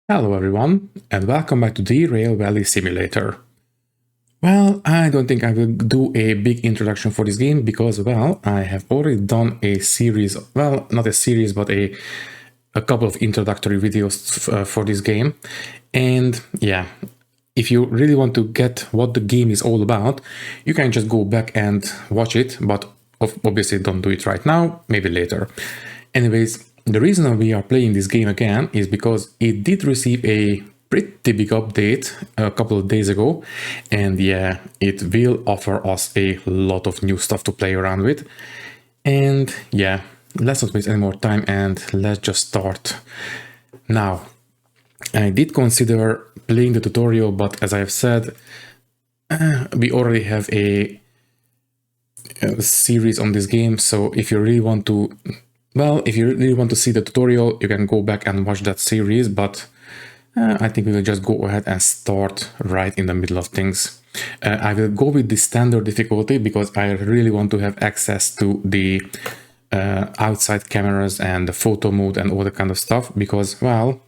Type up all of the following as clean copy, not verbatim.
Hello everyone, and welcome back to Derail Valley Simulator. Well, I don't think I will do a big introduction for this game because, well, I have already done a series, well, not a series, but a couple of introductory videos for this game. And yeah, if you really want to get what the game is all about, you can just go back and watch it, but obviously don't do it right now, maybe later. Anyways, the reason we are playing this game again is because it did receive a pretty big update a couple of days ago, and yeah, it will offer us a lot of new stuff to play around with. And yeah, let's not waste any more time and let's just start now. I did consider playing the tutorial, but as I have said, we already have a series on this game, so if you really want to, well, if you really want to see the tutorial, you can go back and watch that series, but I think we will just go ahead and start right in the middle of things. I will go with the standard difficulty because I really want to have access to the outside cameras and the photo mode and all that kind of stuff because, well,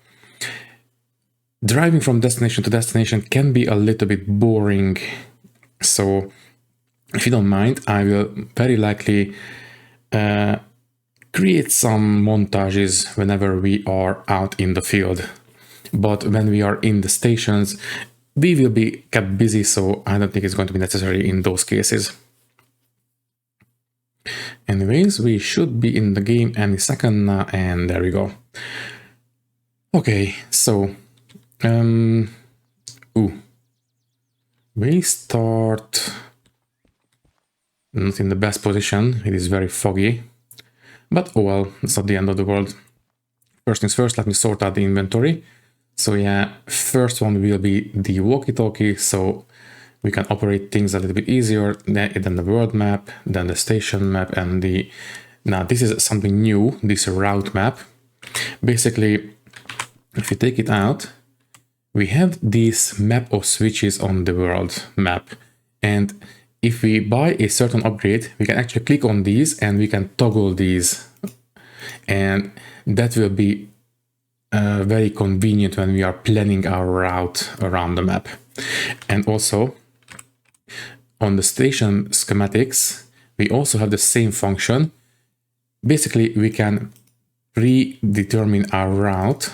driving from destination to destination can be a little bit boring. So if you don't mind, I will very likely create some montages whenever we are out in the field. But when we are in the stations, we will be kept busy, so I don't think it's going to be necessary in those cases. Anyways, we should be in the game any second now, and there we go. Okay, so we start not in the best position. It is very foggy, but oh well, it's not the end of the world. First things first, let me sort out the inventory. So yeah, first one will be the walkie-talkie, so we can operate things a little bit easier than the world map, then the station map, and the... Now this is something new, this route map. Basically, if you take it out, we have this map of switches on the world map. And if we buy a certain upgrade, we can actually click on these and we can toggle these. And that will be very convenient when we are planning our route around the map. And also on the station schematics, we also have the same function. Basically, we can predetermine our route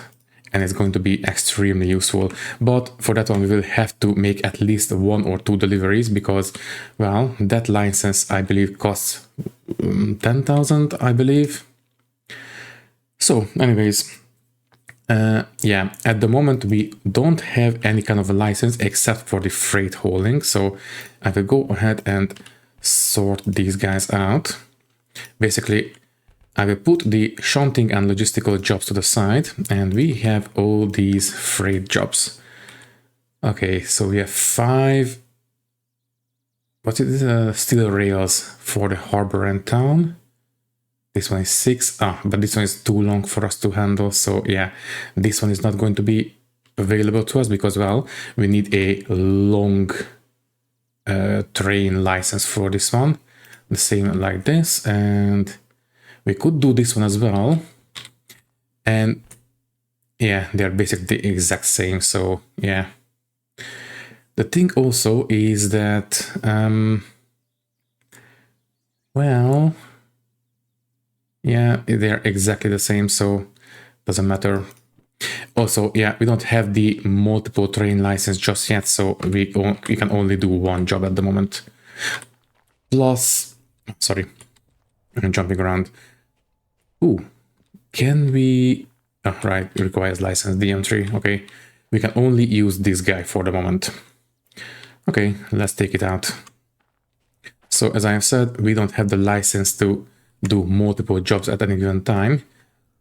and it's going to be extremely useful. But for that one, we will have to make at least 1 or 2 deliveries because, well, that license, I believe, costs 10,000, I believe. So anyways, yeah, at the moment we don't have any kind of a license except for the freight hauling. So I will go ahead and sort these guys out. Basically, I will put the shunting and logistical jobs to the side, and we have all these freight jobs. Okay, so we have 5. What is this? Steel rails for the harbor and town. This one is 6, but this one is too long for us to handle. So yeah, this one is not going to be available to us because, well, we need a long train license for this one. The same like this, and we could do this one as well. And yeah, they're basically the exact same. So yeah. The thing also is that, well, yeah, they're exactly the same, so doesn't matter. Also, yeah, we don't have the multiple train license just yet, so we can only do 1 job at the moment. Plus, sorry, I'm jumping around. Ooh, can we... Oh, right, it requires license DM3. Okay, we can only use this guy for the moment. Okay, let's take it out. So as I have said, we don't have the license to do multiple jobs at any given time.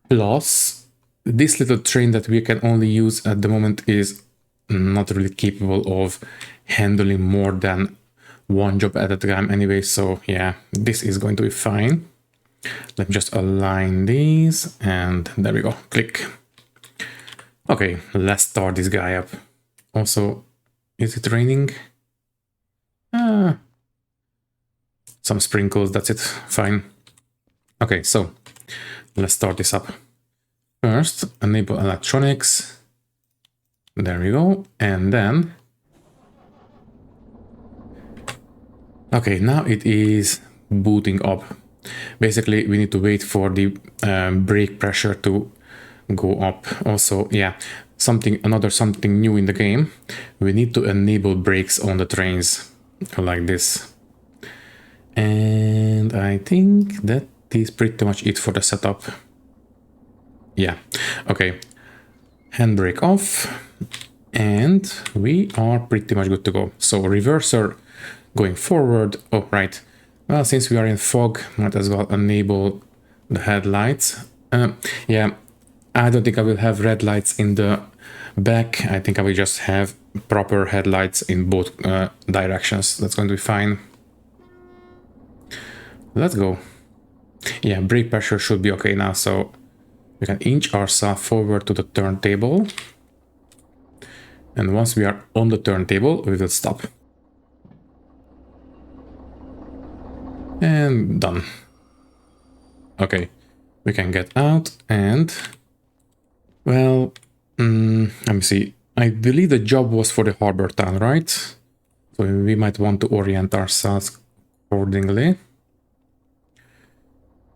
Plus, this little train that we can only use at the moment is not really capable of handling more than 1 job at a time anyway. So yeah, this is going to be fine. Let me just align these and there we go, click. Okay, let's start this guy up. Also, is it raining? Some sprinkles, that's it, fine. Okay, so let's start this up. First, enable electronics. There we go. And then... Okay, now it is booting up. Basically, we need to wait for the brake pressure to go up. Also, yeah, something new in the game. We need to enable brakes on the trains like this. And I think that is pretty much it for the setup. Yeah, okay. Handbrake off, and we are pretty much good to go. So reverser going forward. Oh, right. Well, since we are in fog, might as well enable the headlights. Yeah, I don't think I will have red lights in the back. I think I will just have proper headlights in both directions. That's going to be fine. Let's go. Yeah, brake pressure should be okay now, so we can inch ourselves forward to the turntable. And once we are on the turntable, we will stop. And done. Okay, we can get out and... Well, let me see. I believe the job was for the harbor town, right? So we might want to orient ourselves accordingly.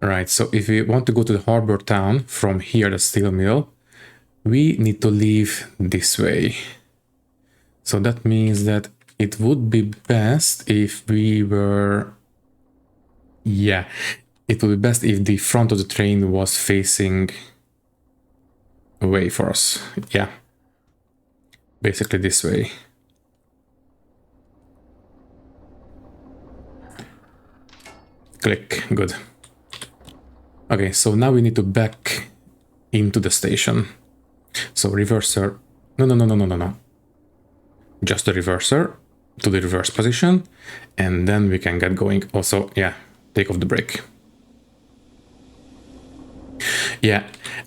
Right, so if we want to go to the harbor town from here, the steel mill, we need to leave this way. So that means that it would be best if we were... Yeah, it would be best if the front of the train was facing away for us. Yeah, basically this way. Click, good. Okay, so now we need to back into the station. So reverser, no. Just the reverser to the reverse position, and then we can get going. Also, yeah, take off the brake. Yeah,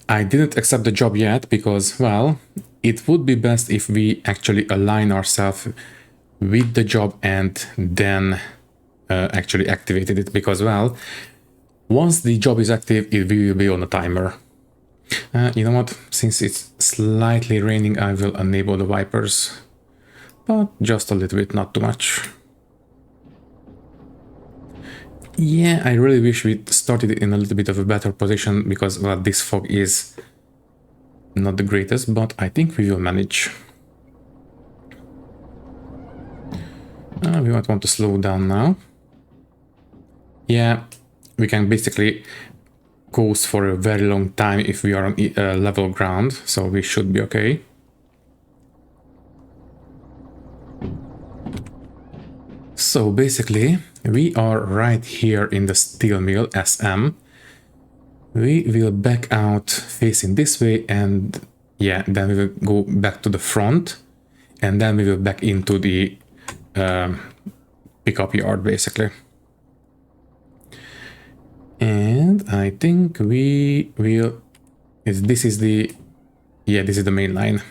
I didn't accept the job yet because, well, it would be best if we actually align ourselves with the job and then actually activated it, because, well, once the job is active, it will be on a timer. You know what? Since it's slightly raining, I will enable the wipers. But just a little bit, not too much. Yeah, I really wish we started in a little bit of a better position because, well, this fog is not the greatest, but I think we will manage. We might want to slow down now. Yeah, we can basically coast for a very long time if we are on level ground, so we should be okay. So basically, we are right here in the steel mill SM. We will back out facing this way, and yeah, then we will go back to the front, and then we will back into the pickup yard basically. And I think we will... This is the... Yeah, this is the main line.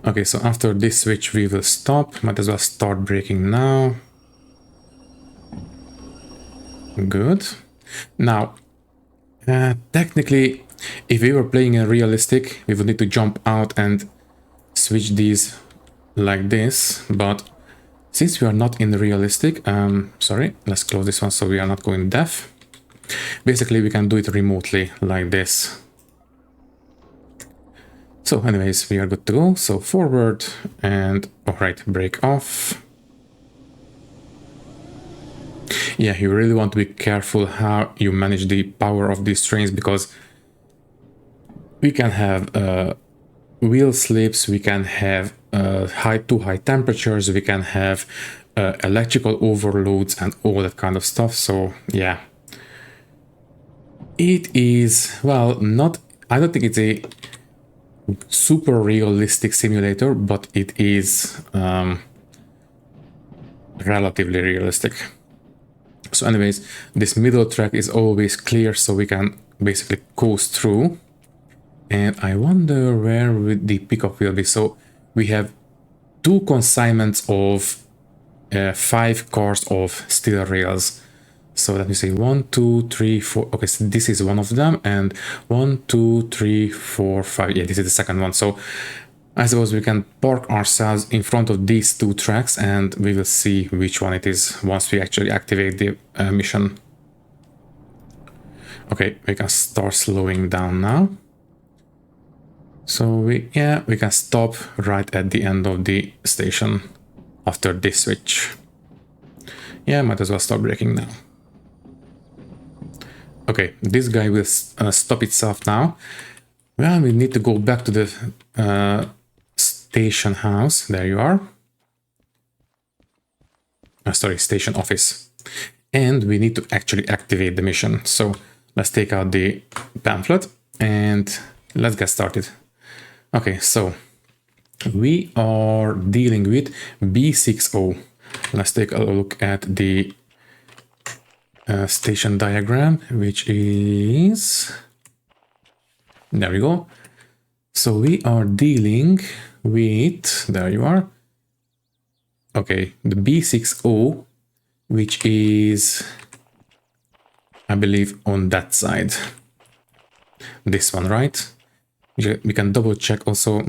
Okay, so after this switch we will stop. Might as well start braking now. Good. Now, technically, if we were playing in realistic, we would need to jump out and switch these like this, but since we are not in realistic, sorry, let's close this one so we are not going deaf. Basically, we can do it remotely like this. So anyways, we are good to go. So forward and, all right, brake off. Yeah, you really want to be careful how you manage the power of these trains, because we can have wheel slips, we can have too high temperatures, we can have electrical overloads and all that kind of stuff. So yeah, it is, well, not, I don't think it's a super realistic simulator, but it is relatively realistic. So anyways, this middle track is always clear, so we can basically coast through. And I wonder where the pickup will be. So we have 2 consignments of 5 cars of steel rails. So let me say 1, 2, 3, 4. Okay, so this is one of them, and 1, 2, 3, 4, 5. Yeah, this is the second one. So I suppose we can park ourselves in front of these two tracks, and we will see which one it is once we actually activate the mission. Okay, we can start slowing down now. So we can stop right at the end of the station after this switch. Yeah, might as well stop braking now. Okay, this guy will stop itself now. Well, we need to go back to the station house. There you are. Sorry, station office. And we need to actually activate the mission. So let's take out the pamphlet and let's get started. Okay, so we are dealing with B60. Let's take a look at the station diagram, which is... There we go. So we are dealing with... There you are. Okay, the B60, which is, I believe, on that side. This one, right? We can double check also.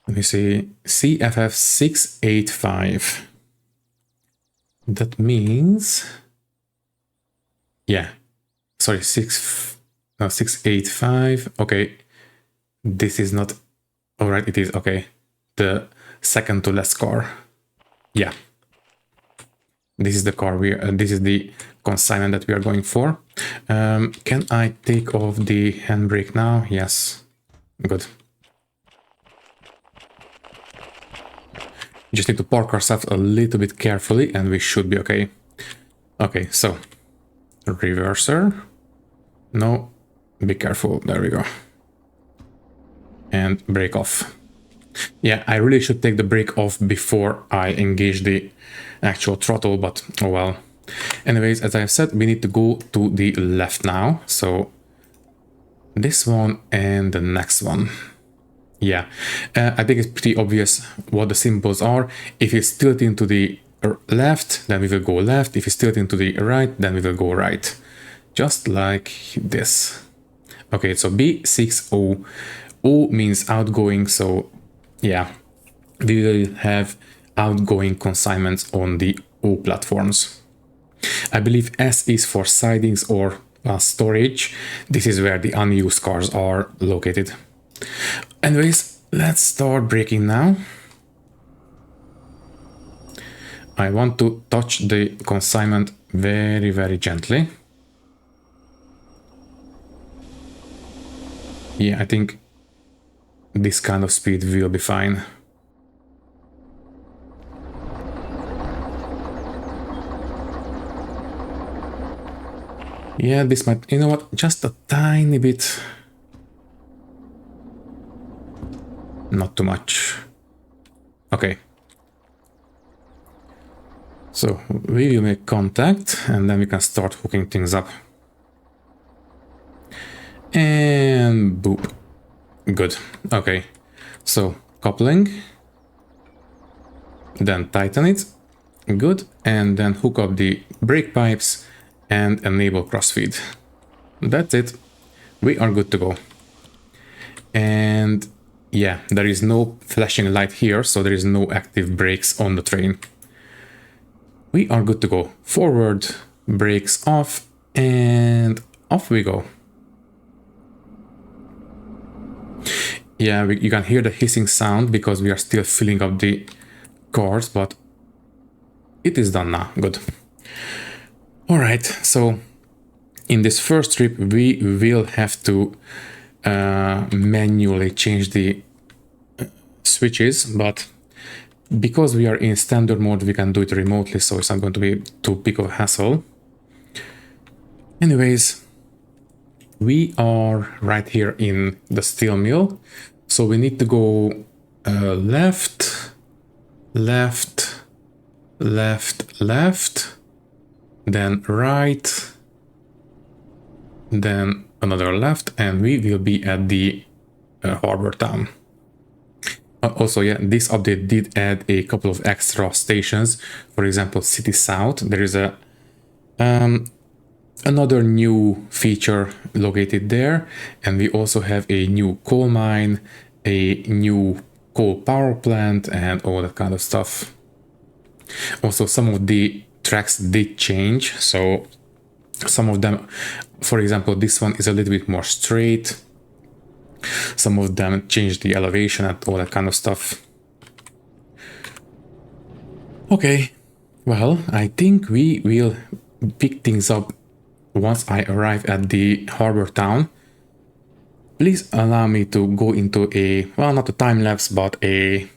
Let me see. CFF 685. That means... Yeah. Sorry, 685. Okay. This is not... Alright, it is. Okay. The second to last car. Yeah. This is the car this is the consignment that we are going for. Can I take off the handbrake now? Yes. Good. Just need to park ourselves a little bit carefully and we should be okay. Okay, so reverser. No, be careful. There we go. And brake off. Yeah, I really should take the brake off before I engage the actual throttle, but oh well. Anyways, as I said, we need to go to the left now. So this one and the next one. Yeah, I think it's pretty obvious what the symbols are. If it's tilting to the left, then we will go left. If it's tilting to the right, then we will go right. Just like this. Okay, so B60. O means outgoing, so yeah, we will have outgoing consignments on the O platforms. I believe S is for sidings or storage. This is where the unused cars are located. Anyways, let's start braking now. I want to touch the consignment very, very gently. Yeah, I think this kind of speed will be fine. Yeah, this might, you know what, just a tiny bit. Not too much. Okay. So we will make contact and then we can start hooking things up. And boop. Good. Okay. So coupling. Then tighten it. Good. And then hook up the brake pipes and enable crossfeed. That's it. We are good to go. And yeah, there is no flashing light here, so there is no active brakes on the train. We are good to go. Forward, brakes off, and off we go. Yeah, you can hear the hissing sound because we are still filling up the cars, but it is done now. Good. All right, so in this first trip, we will have to manually change the switches, but because we are in standard mode, we can do it remotely, so it's not going to be too big of a hassle. Anyways, we are right here in the steel mill, so we need to go left, left, left, left, then right, then another left, and we will be at the harbor town. Also, yeah, this update did add a couple of extra stations. For example, City South, there is a Another new feature located there, and we also have a new coal mine, a new coal power plant, and all that kind of stuff. Also, some of the tracks did change, so some of them, for example, this one is a little bit more straight. Some of them changed the elevation and all that kind of stuff. Okay, well, I think we will pick things up once I arrive at the harbor town. Please allow me to go into a, well, not a time lapse, but a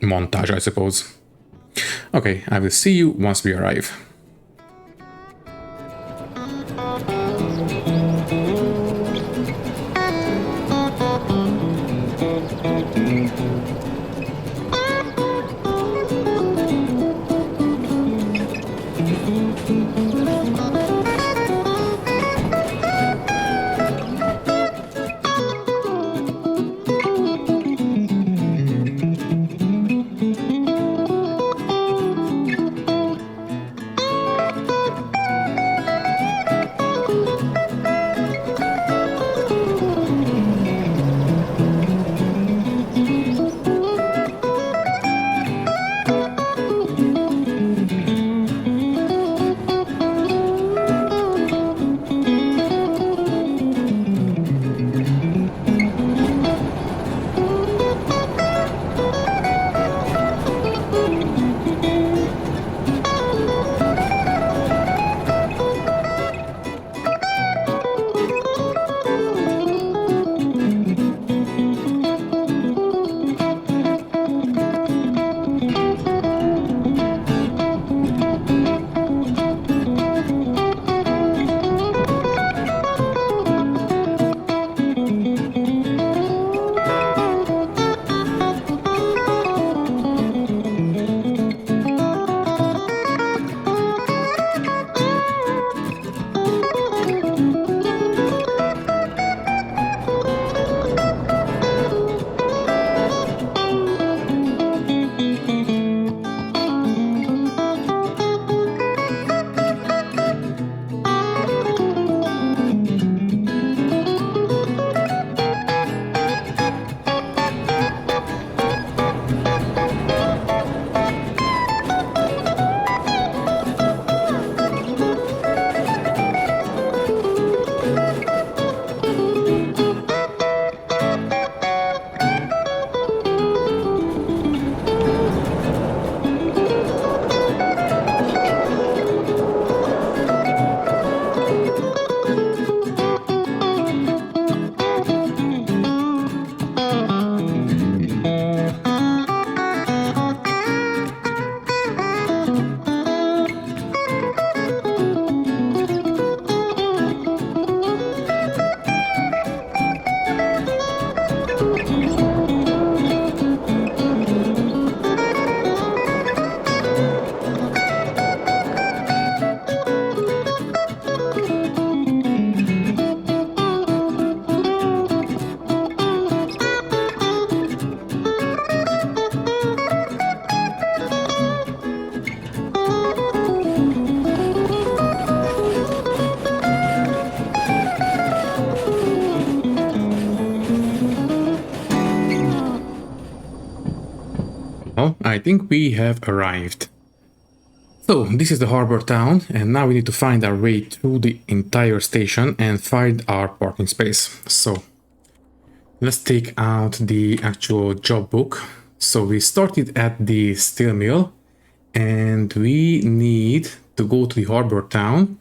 montage, I suppose. Okay, I will see you once we arrive. Well, I think we have arrived. So, this is the harbor town, and now we need to find our way through the entire station and find our parking space. So, let's take out the actual job book. So, we started at the steel mill, and we need to go to the harbor town.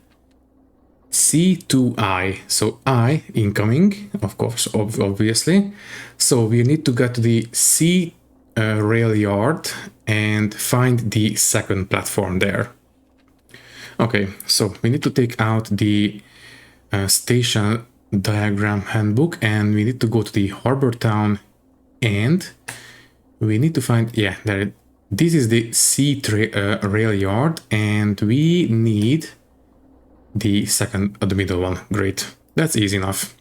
C2I, so I incoming, of course, obviously. So we need to get to the C rail yard and find the second platform there. Okay, so we need to take out the station diagram handbook, and we need to go to the harbor town, and we need to find, yeah, there. This is the C rail yard, and we need the second, the middle one. Great, that's easy enough.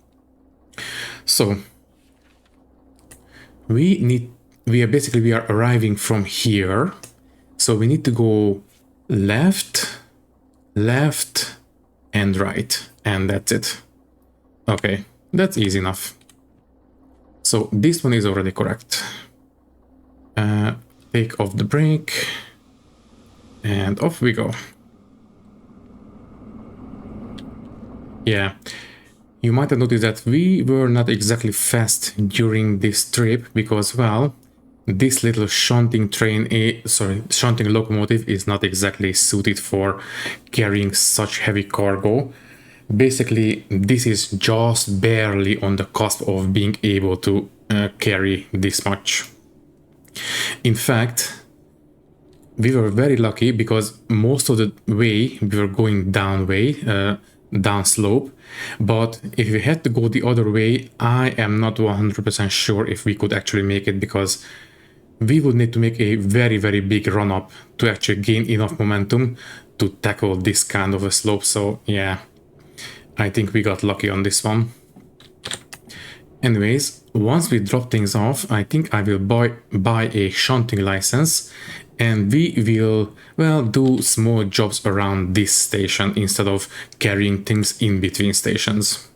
So we are arriving from here, so we need to go left, left and right, and that's it. Okay, that's easy enough. So this one is already correct. Take off the brake, and off we go. Yeah, you might have noticed that we were not exactly fast during this trip because, well, this little shunting shunting locomotive is not exactly suited for carrying such heavy cargo. Basically, this is just barely on the cusp of being able to carry this much. In fact, we were very lucky because most of the way we were going down slope, but if we had to go the other way, I am not 100% sure if we could actually make it, because we would need to make a very, very big run up to actually gain enough momentum to tackle this kind of a slope. So yeah, I think we got lucky on this one. Anyways, once we drop things off, I think I will buy a shunting license, and we will, well, do small jobs around this station instead of carrying things in between stations.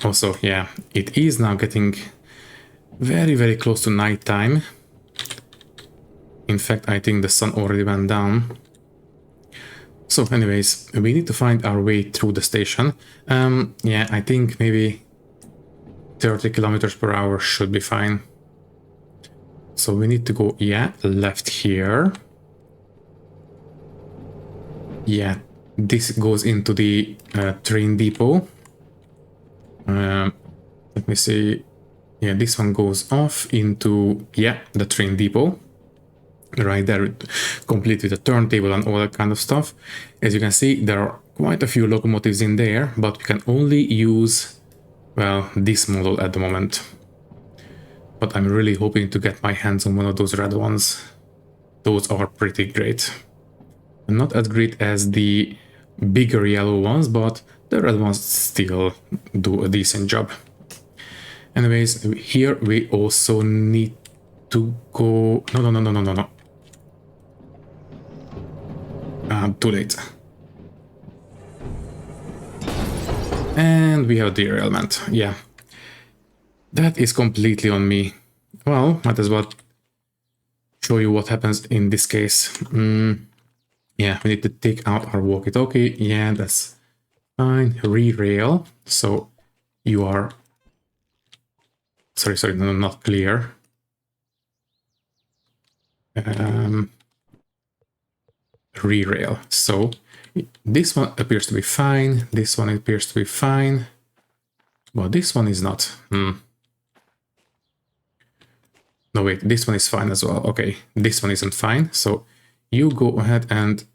Also, yeah, it is now getting very, very close to night time. In fact, I think the sun already went down. So anyways, we need to find our way through the station. Yeah, I think maybe 30 kilometers per hour should be fine. So we need to go, yeah, left here. Yeah, this goes into the train depot. Let me see. Yeah, this one goes off into, yeah, the train depot. Right there, complete with the turntable and all that kind of stuff. As you can see, there are quite a few locomotives in there, but we can only use, well, this model at the moment. But I'm really hoping to get my hands on one of those red ones. Those are pretty great. Not as great as the bigger yellow ones, but the red ones still do a decent job. Anyways, here we also need to go... No. Too late. And we have derailment. Yeah. That is completely on me. Well, might as well show you what happens in this case. Yeah, we need to take out our walkie-talkie. Yeah, that's fine. Rerail. So you are... Sorry, no, not clear. Rerail. So this one appears to be fine. This one appears to be fine. But this one is not. No, wait, this one is fine as well. Okay, this one isn't fine. So you go ahead and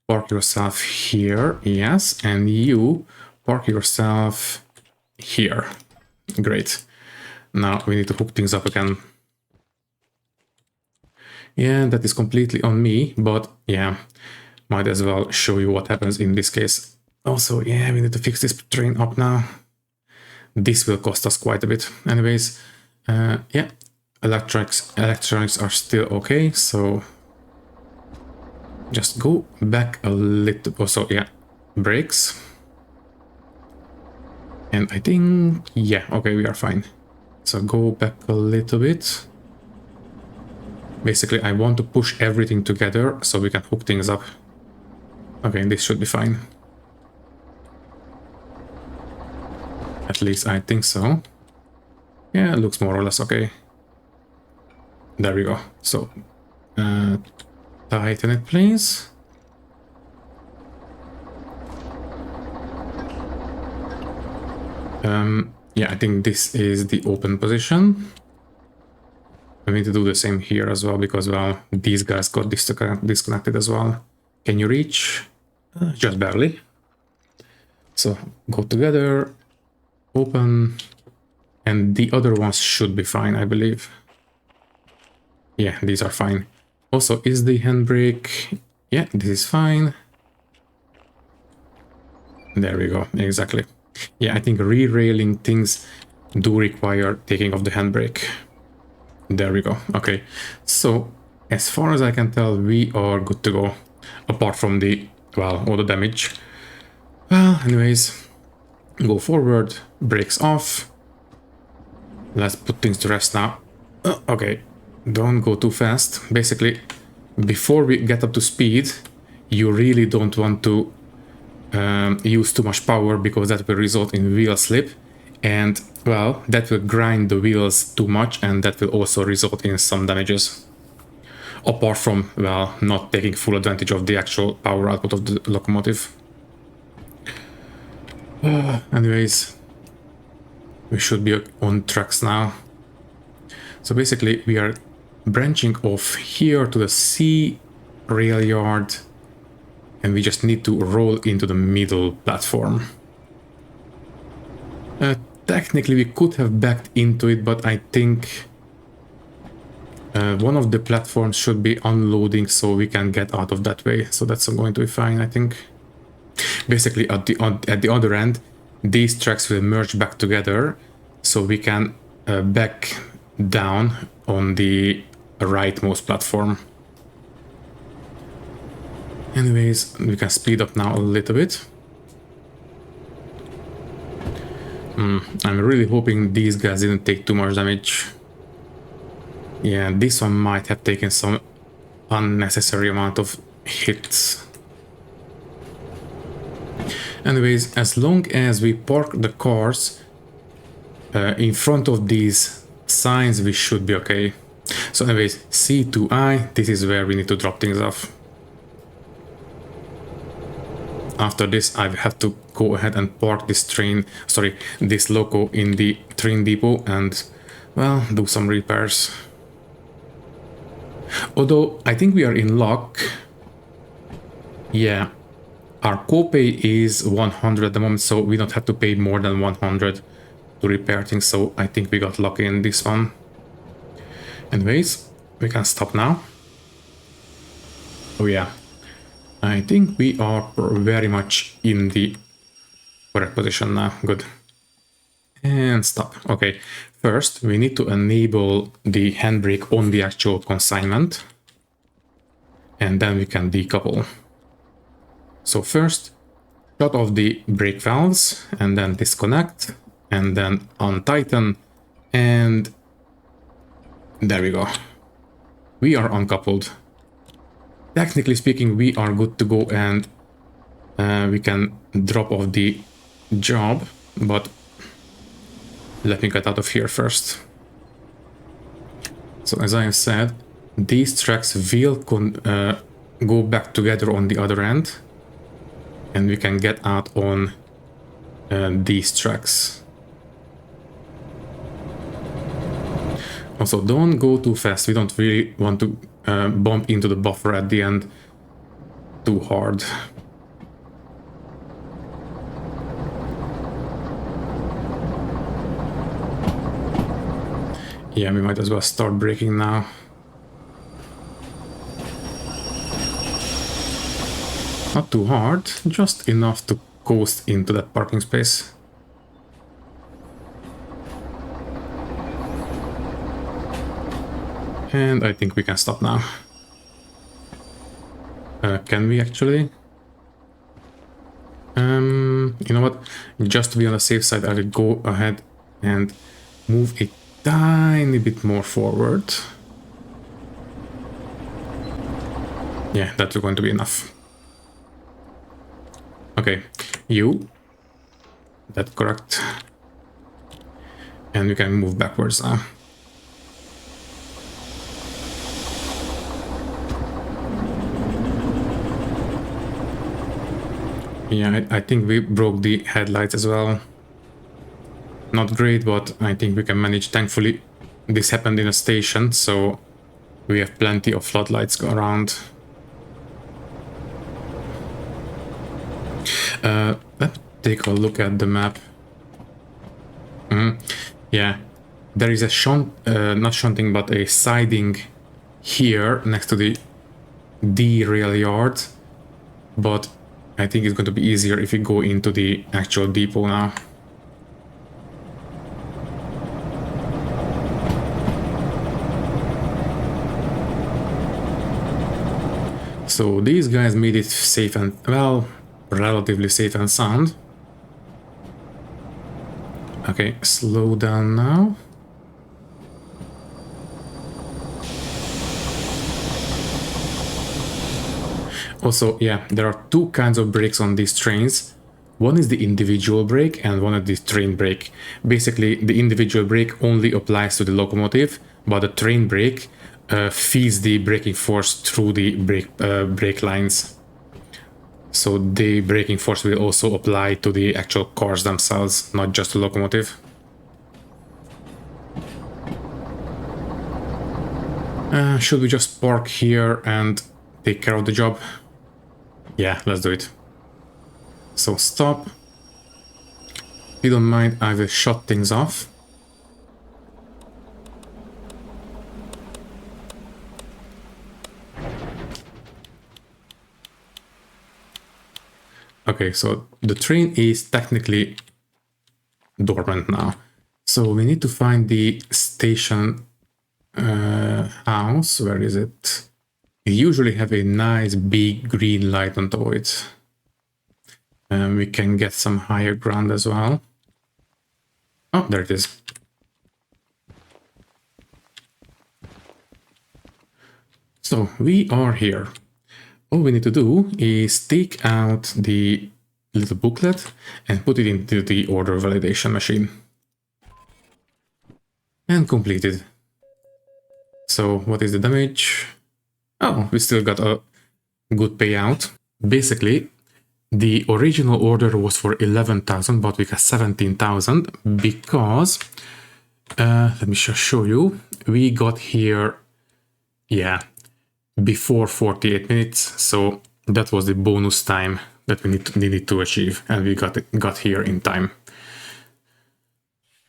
park yourself here. Yes, and you park yourself here. Great. Now we need to hook things up again. Yeah, that is completely on me, but yeah, might as well show you what happens in this case. Also, yeah, we need to fix this train up now. This will cost us quite a bit. Anyways, yeah, electronics are still okay, so just go back a little. Also, yeah, brakes. And I think, yeah, okay, we are fine. So go back a little bit. Basically, I want to push everything together so we can hook things up. Okay, this should be fine. At least I think so. Yeah, it looks more or less okay. There we go. So, tighten it, please. Yeah, I think this is the open position. I need to do the same here as well, because, well, these guys got disconnected as well. Can you reach? Just barely. So go together, open, and the other ones should be fine, I believe. Yeah, these are fine. Also, is the handbrake? Yeah, this is fine. There we go, exactly. Yeah, I think re-railing things do require taking off the handbrake. There we go. Okay, so as far as I can tell, we are good to go, apart from the well, all the damage. Well, anyways, go forward, brakes off. Let's put things to rest now. Okay, don't go too fast. Basically, before we get up to speed, you really don't want to use too much power, because that will result in wheel slip, and well, that will grind the wheels too much, and that will also result in some damages. Apart from, well, not taking full advantage of the actual power output of the locomotive. Anyways, we should be on tracks now. So basically, we are branching off here to the C rail yard, and we just need to roll into the middle platform. Technically, we could have backed into it, but I think one of the platforms should be unloading, so we can get out of that way. So that's going to be fine, I think. Basically, at the other end, these tracks will merge back together, so we can back down on the rightmost platform. Anyways, we can speed up now a little bit. I'm really hoping these guys didn't take too much damage. Yeah, this one might have taken some unnecessary amount of hits. Anyways, as long as we park the cars in front of these signs, we should be okay. So anyways, C2I, this is where we need to drop things off. After this, I have to go ahead and park this this loco in the train depot and, well, do some repairs. Although, I think we are in luck. Yeah, our copay is 100 at the moment, so we don't have to pay more than 100 to repair things, so I think we got lucky in this one. Anyways, we can stop now. Oh yeah, I think we are very much in the correct position now. Good. And stop. Okay, first we need to enable the handbrake on the actual consignment, and then we can decouple. So first, shut off the brake valves, and then disconnect, and then untighten, and there we go. We are uncoupled. Technically speaking, we are good to go, and we can drop off the job, but let me get out of here first. So as I have said, these tracks will go back together on the other end, and we can get out on these tracks. Also, don't go too fast. We don't really want to bump into the buffer at the end too hard. Yeah, we might as well start braking now. Not too hard, just enough to coast into that parking space. And I think we can stop now. Can we actually? You know what? Just to be on the safe side, I will go ahead and move a tiny bit more forward. Yeah, that's going to be enough. Okay, you. That's correct. And we can move backwards now. Yeah, I think we broke the headlights as well. Not great, but I think we can manage. Thankfully, this happened in a station, so we have plenty of floodlights around. Let's take a look at the map. Yeah, there is a not shunting, but a siding here next to the Derail yard, but I think it's going to be easier if we go into the actual depot now. So these guys made it safe and, well, relatively safe and sound. Okay, slow down now. Also, yeah, there are two kinds of brakes on these trains. One is the individual brake and one is the train brake. Basically, the individual brake only applies to the locomotive, but the train brake feeds the braking force through the brake lines. So the braking force will also apply to the actual cars themselves, not just the locomotive. Should we just park here and take care of the job? Yeah, let's do it. So stop. If you don't mind, I will shut things off. Okay, so the train is technically dormant now. So we need to find the station house. Where is it? We usually have a nice big green light on top of it. And we can get some higher ground as well. Oh, there it is. So we are here. All we need to do is take out the little booklet and put it into the order validation machine. And completed. So what is the damage? Oh, we still got a good payout. Basically, the original order was for 11,000, but we got 17,000 because, let me just show you, we got here, yeah, before 48 minutes. So that was the bonus time that we needed to achieve, and we got here in time.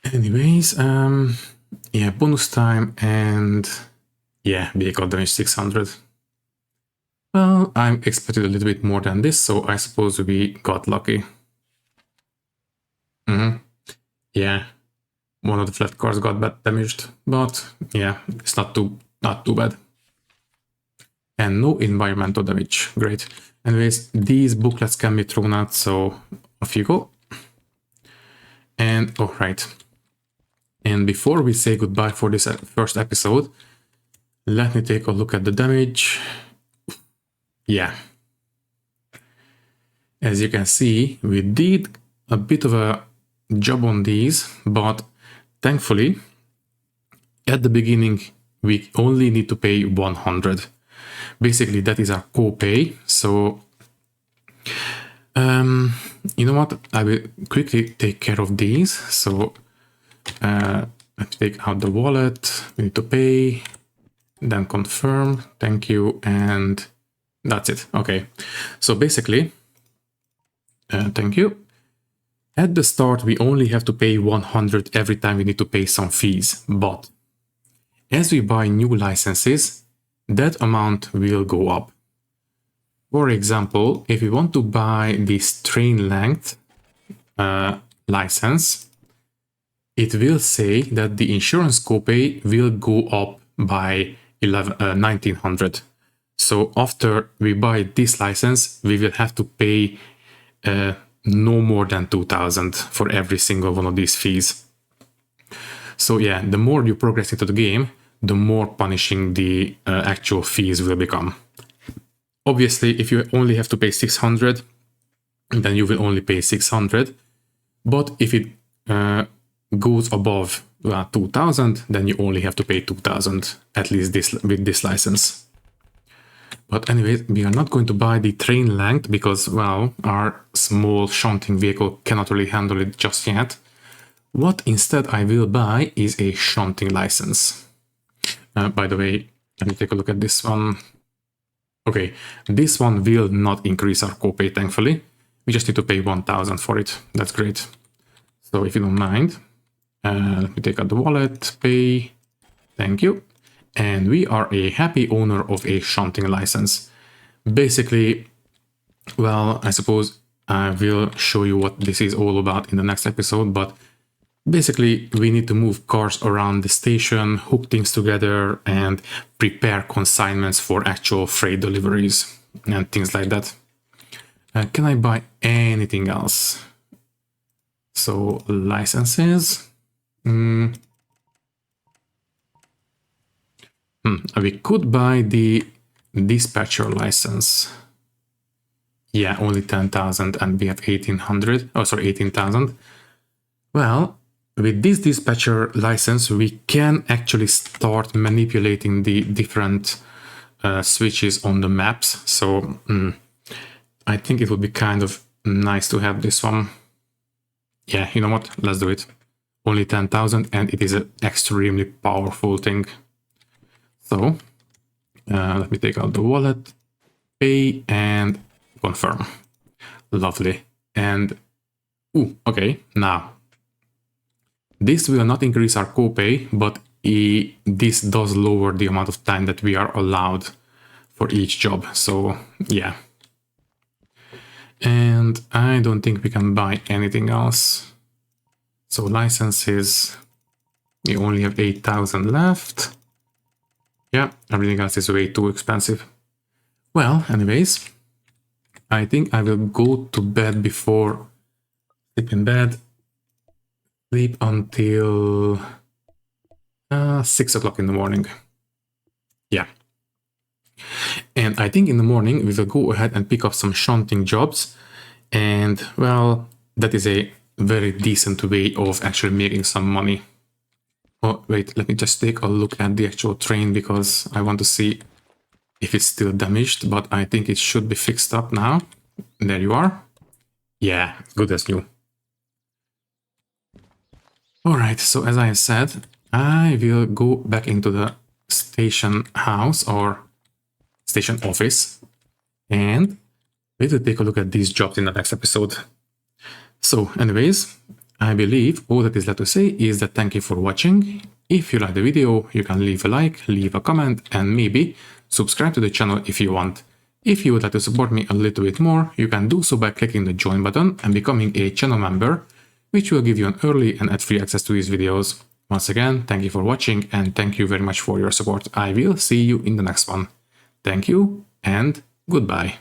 Anyways, yeah, bonus time and yeah, vehicle damage 600. Well, I expected a little bit more than this, so I suppose we got lucky. Yeah, one of the flat cars got damaged, but yeah, it's not too bad. And no environmental damage. Great. Anyways, these booklets can be thrown out, so off you go. And oh, right. And before we say goodbye for this first episode, let me take a look at the damage. Yeah. As you can see, we did a bit of a job on these, but thankfully, at the beginning, we only need to pay 100. Basically, that is our co-pay. So, you know what? I will quickly take care of these. So, let's take out the wallet. We need to pay, then confirm. Thank you. And that's it. Okay. So basically, thank you. At the start, we only have to pay 100 every time we need to pay some fees. But as we buy new licenses, that amount will go up. For example, if we want to buy this train length license, it will say that the insurance copay will go up by 1900. So after we buy this license, we will have to pay no more than 2000 for every single one of these fees. So yeah, the more you progress into the game, the more punishing the actual fees will become. Obviously, if you only have to pay 600, then you will only pay 600. But if it goes above 2000, then you only have to pay 2000, at least with this license. But anyway, we are not going to buy the train length because, well, our small shunting vehicle cannot really handle it just yet. What instead I will buy is a shunting license. By the way, let me take a look at this one. Okay, this one will not increase our copay, thankfully. We just need to pay 1000 for it. That's great. So if you don't mind, let me take out the wallet, pay, thank you. And we are a happy owner of a shunting license. Basically, well, I suppose I will show you what this is all about in the next episode, but basically we need to move cars around the station, hook things together, and prepare consignments for actual freight deliveries. and things like that. Can I buy anything else? So licenses. We could buy the dispatcher license. Yeah, only 10,000 and we have 1,800. Oh, sorry, 18,000. Well, with this dispatcher license, we can actually start manipulating the different switches on the maps. So I think it would be kind of nice to have this one. Yeah, you know what? Let's do it. Only 10,000 and it is an extremely powerful thing. So let me take out the wallet, pay and confirm. Lovely. And okay, now this will not increase our copay, but this does lower the amount of time that we are allowed for each job. So yeah. And I don't think we can buy anything else. So licenses, we only have 8,000 left. Yeah, everything else is way too expensive. Well, anyways, I think I will go to bed before sleep in bed. Sleep until 6 o'clock in the morning. Yeah. And I think in the morning we will go ahead and pick up some shunting jobs. And well, that is a very decent way of actually making some money. Oh, wait, let me just take a look at the actual train because I want to see if it's still damaged, but I think it should be fixed up now. There you are. Yeah, good as new. Alright, so as I said, I will go back into the station house or station office and we will take a look at these jobs in the next episode. So anyways, I believe all that is left to say is that thank you for watching. If you like the video, you can leave a like, leave a comment, and maybe subscribe to the channel if you want. If you would like to support me a little bit more, you can do so by clicking the join button and becoming a channel member, which will give you an early and ad-free access to these videos. Once again, thank you for watching and thank you very much for your support. I will see you in the next one. Thank you and goodbye.